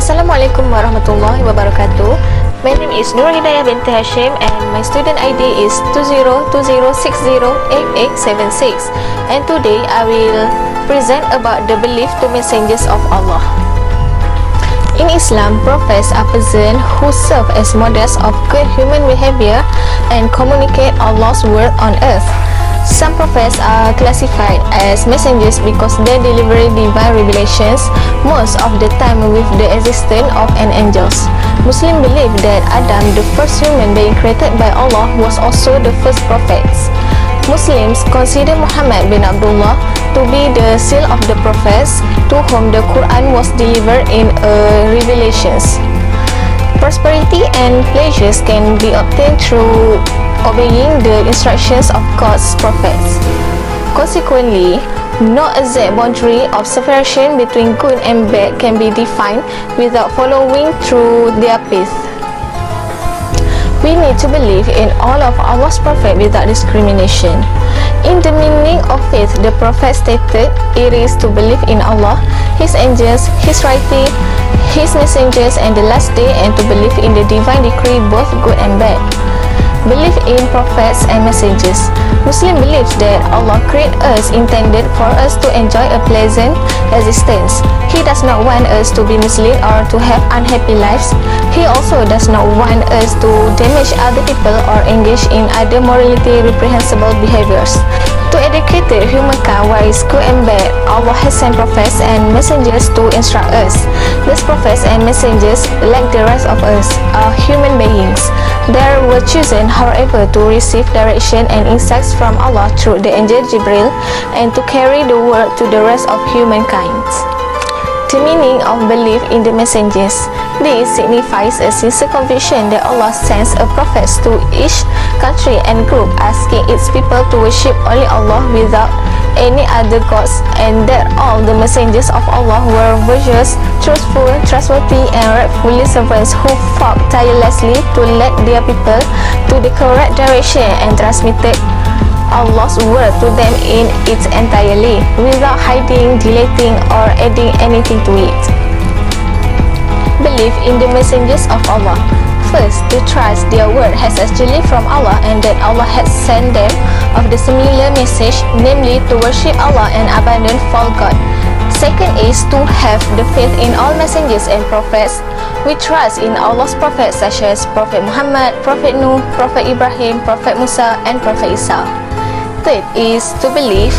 Assalamualaikum warahmatullahi wabarakatuh. My name is Nur Hidayah binti Hashim and my student ID is 2020608876, and today I will present about the belief to messengers of Allah. In Islam, prophets are persons who serve as models of good human behavior and communicate Allah's word on earth. Some prophets are classified as messengers because they deliver divine revelations, most of the time with the assistance of an angel. Muslims believe that Adam, the first human being created by Allah, was also the first prophet. Muslims consider Muhammad bin Abdullah to be the seal of the prophets, to whom the Quran was delivered in revelations. Prosperity and pleasures can be obtained through obeying the instructions of God's prophets. Consequently, no exact boundary of separation between good and bad can be defined without following through their path. We need to believe in all of Allah's prophets without discrimination. In the meaning of faith, the prophet stated it is to believe in Allah, His angels, His writing, His messengers, and the last day, and to believe in the divine decree, both good and bad. Belief in prophets and messengers. Muslim believes that Allah created us intended for us to enjoy a pleasant existence. He does not want us to be misled or to have unhappy lives. He also does not want us to damage other people or engage in other morality reprehensible behaviors. To educate humankind what is good and bad, Allah has sent prophets and messengers to instruct us. These prophets and messengers, like the rest of us, are human beings. They were chosen, however, to receive direction and insights from Allah through the angel Jibril and to carry the word to the rest of humankind. The meaning of belief in the messengers. This signifies a sincere conviction that Allah sends a prophet to each country and group, asking its people to worship only Allah without any other gods, and that all the messengers of Allah were virtuous, truthful, trustworthy, and rightfully servants who fought tirelessly to lead their people to the correct direction and transmitted Allah's word to them in its entirely, without hiding, deleting, or adding anything to it. Believe in the messengers of Allah. First, to trust their word has actually from Allah and that Allah has sent them of the similar message, namely to worship Allah and abandon false god. Second is to have the faith in all messengers and prophets. We trust in Allah's prophets such as Prophet Muhammad, Prophet Nuh, Prophet Ibrahim, Prophet Musa, and Prophet Isa. Third is to believe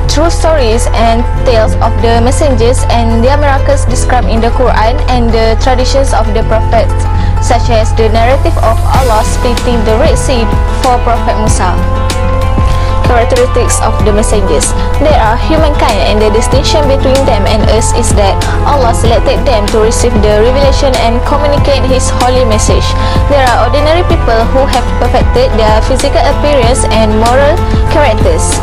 true stories and tales of the messengers and their miracles described in the Quran and the traditions of the prophets, such as the narrative of Allah splitting the Red Sea for Prophet Musa. Characteristics of the messengers. They are humankind, and the distinction between them and us is that Allah selected them to receive the revelation and communicate His holy message. There are ordinary people who have perfected their physical appearance and moral characters.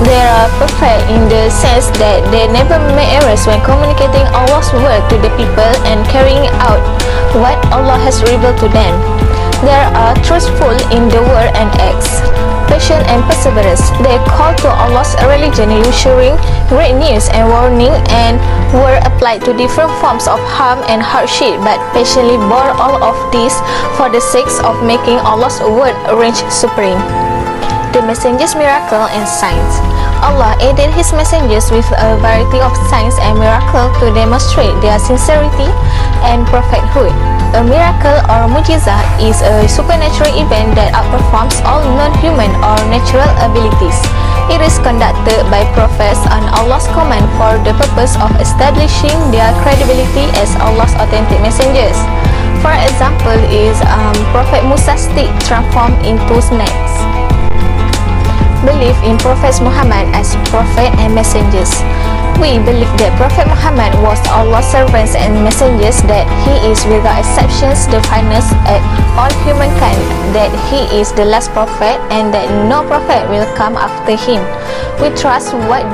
They are perfect in the sense that they never make errors when communicating Allah's word to the people and carrying out what Allah has revealed to them. They are truthful in the word and acts, patient and perseverance. They call to Allah's religion, issuing great news and warning, and were applied to different forms of harm and hardship, but patiently bore all of this for the sake of making Allah's word reign supreme. The messengers' miracle and signs. Allah aided His messengers with a variety of signs and miracles to demonstrate their sincerity and prophethood. A miracle or mujizah is a supernatural event that outperforms all non-human or natural abilities. It is conducted by prophets on Allah's command for the purpose of establishing their credibility as Allah's authentic messengers. For example is Prophet Musa's stick transformed into snakes. Believe in Prophet Muhammad as prophet and messengers. We believe that Prophet Muhammad was Allah's servants and messengers, that he is without exceptions the finest at all humankind, that he is the last prophet, and that no prophet will come after him. We trust what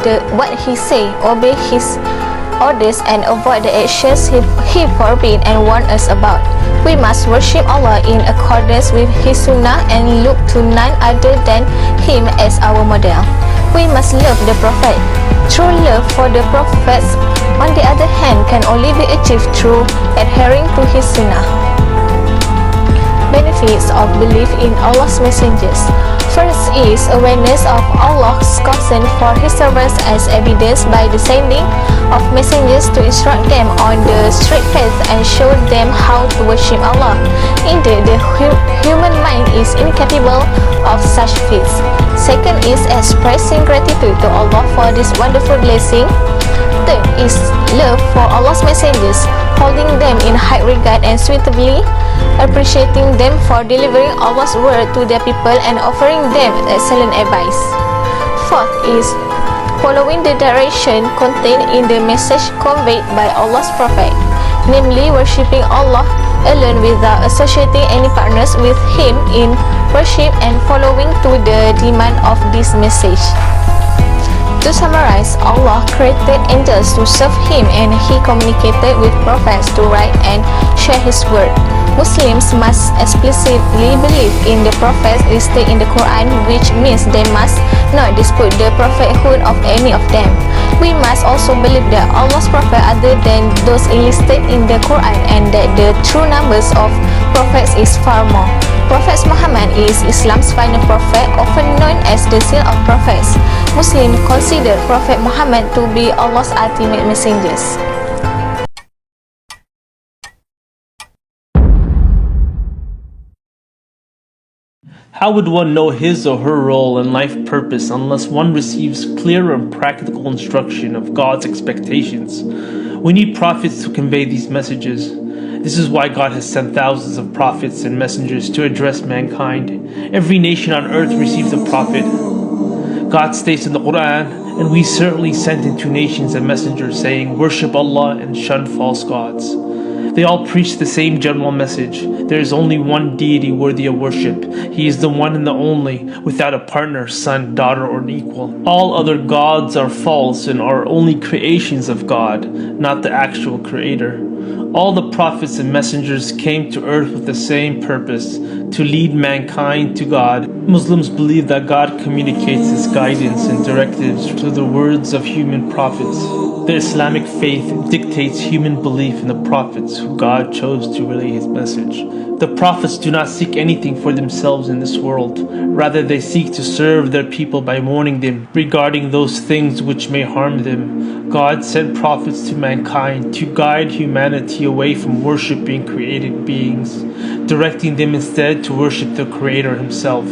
he say, obey his orders, and avoid the actions he forbid and warn us about. We must worship Allah in accordance with His Sunnah and look to none other than Him as our model. We must love the Prophet. True love for the prophets on the other hand, can only be achieved through adhering to his sunnah. Benefits of belief in Allah's messengers. First is awareness of Allah's concern for His servants as evidenced by the sending of messengers to instruct them on the straight path and show them how to worship Allah. Indeed, the human mind is incapable of such feats. Second is expressing gratitude to Allah for this wonderful blessing. Third is love for Allah's messengers, holding them in high regard and suitably appreciating them for delivering Allah's word to their people and offering them excellent advice. Fourth is following the direction contained in the message conveyed by Allah's Prophet, namely worshipping Allah alone without associating any partners with Him in worship and following to the demand of this message. To summarize, Allah created angels to serve Him and He communicated with prophets to write and share His word. Muslims must explicitly believe in the prophets listed in the Quran, which means they must not dispute the prophethood of any of them. We must also believe that Allah's prophet other than those enlisted in the Quran and that the true numbers of prophets is far more. Prophet Muhammad is Islam's final prophet, often known as the seal of prophets. Muslims consider Prophet Muhammad to be Allah's ultimate messengers. How would one know his or her role and life purpose unless one receives clear and practical instruction of God's expectations? We need prophets to convey these messages. This is why God has sent thousands of prophets and messengers to address mankind. Every nation on earth receives a prophet. God states in the Quran, and we certainly sent into nations a messenger saying, worship Allah and shun false gods. They all preach the same general message. There is only one deity worthy of worship. He is the one and the only, without a partner, son, daughter, or an equal. All other gods are false and are only creations of God, not the actual creator. All the prophets and messengers came to earth with the same purpose, to lead mankind to God. Muslims believe that God communicates His guidance and directives through the words of human prophets. The Islamic faith dictates human belief in the prophets who God chose to relay His message. The prophets do not seek anything for themselves in this world. Rather, they seek to serve their people by warning them regarding those things which may harm them. God sent prophets to mankind to guide humanity away from worshipping created beings, directing them instead to worship the Creator Himself,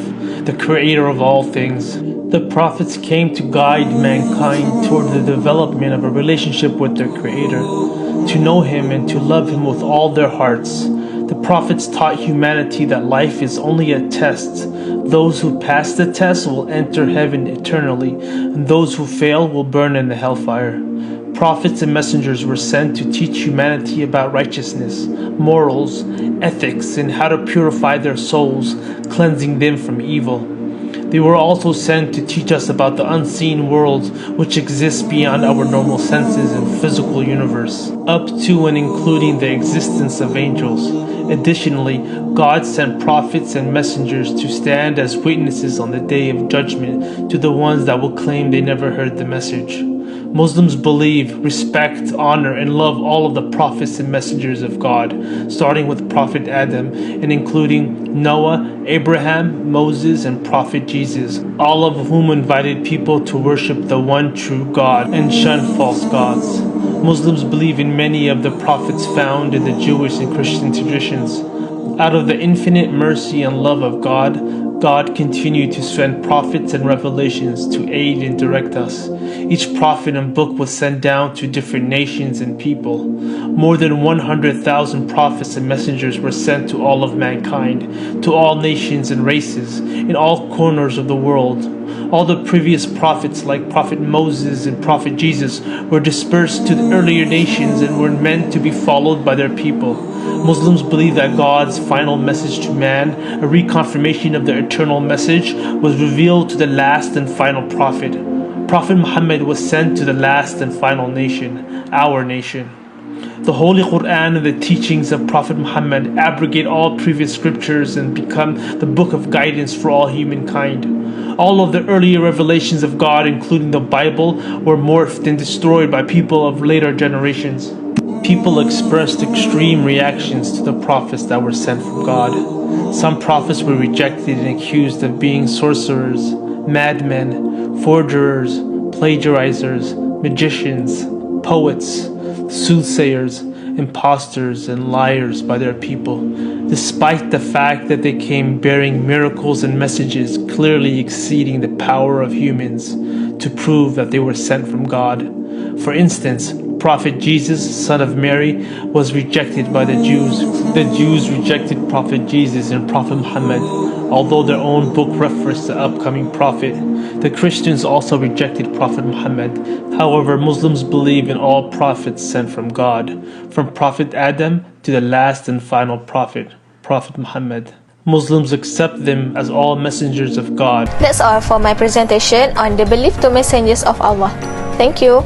the Creator of all things. The prophets came to guide mankind toward the development of a relationship with their Creator, to know Him and to love Him with all their hearts. The prophets taught humanity that life is only a test. Those who pass the test will enter heaven eternally, and those who fail will burn in the hellfire. Prophets and messengers were sent to teach humanity about righteousness, morals, ethics, and how to purify their souls, cleansing them from evil. They were also sent to teach us about the unseen world which exists beyond our normal senses and physical universe, up to and including the existence of angels. Additionally, God sent prophets and messengers to stand as witnesses on the day of judgment to the ones that will claim they never heard the message. Muslims believe, respect, honor, and love all of the prophets and messengers of God, starting with Prophet Adam and including Noah, Abraham, Moses, and Prophet Jesus, all of whom invited people to worship the one true God and shun false gods. Muslims believe in many of the prophets found in the Jewish and Christian traditions. Out of the infinite mercy and love of God continued to send prophets and revelations to aid and direct us. Each prophet and book was sent down to different nations and people. More than 100,000 prophets and messengers were sent to all of mankind, to all nations and races, in all corners of the world. All the previous prophets like Prophet Moses and Prophet Jesus were dispersed to the earlier nations and were meant to be followed by their people. Muslims believe that God's final message to man, a reconfirmation of the eternal message, was revealed to the last and final prophet. Prophet Muhammad was sent to the last and final nation, our nation. The Holy Quran and the teachings of Prophet Muhammad abrogate all previous scriptures and become the book of guidance for all humankind. All of the earlier revelations of God, including the Bible, were morphed and destroyed by people of later generations. People expressed extreme reactions to the prophets that were sent from God. Some prophets were rejected and accused of being sorcerers, madmen, forgers, plagiarizers, magicians, poets, soothsayers, impostors, and liars by their people, despite the fact that they came bearing miracles and messages clearly exceeding the power of humans to prove that they were sent from God. For instance, Prophet Jesus, son of Mary, was rejected by the Jews. The Jews rejected Prophet Jesus and Prophet Muhammad, although their own book referenced the upcoming prophet. The Christians also rejected Prophet Muhammad. However, Muslims believe in all prophets sent from God, from Prophet Adam to the last and final prophet, Prophet Muhammad. Muslims accept them as all messengers of God. That's all for my presentation on the belief to messengers of Allah. Thank you.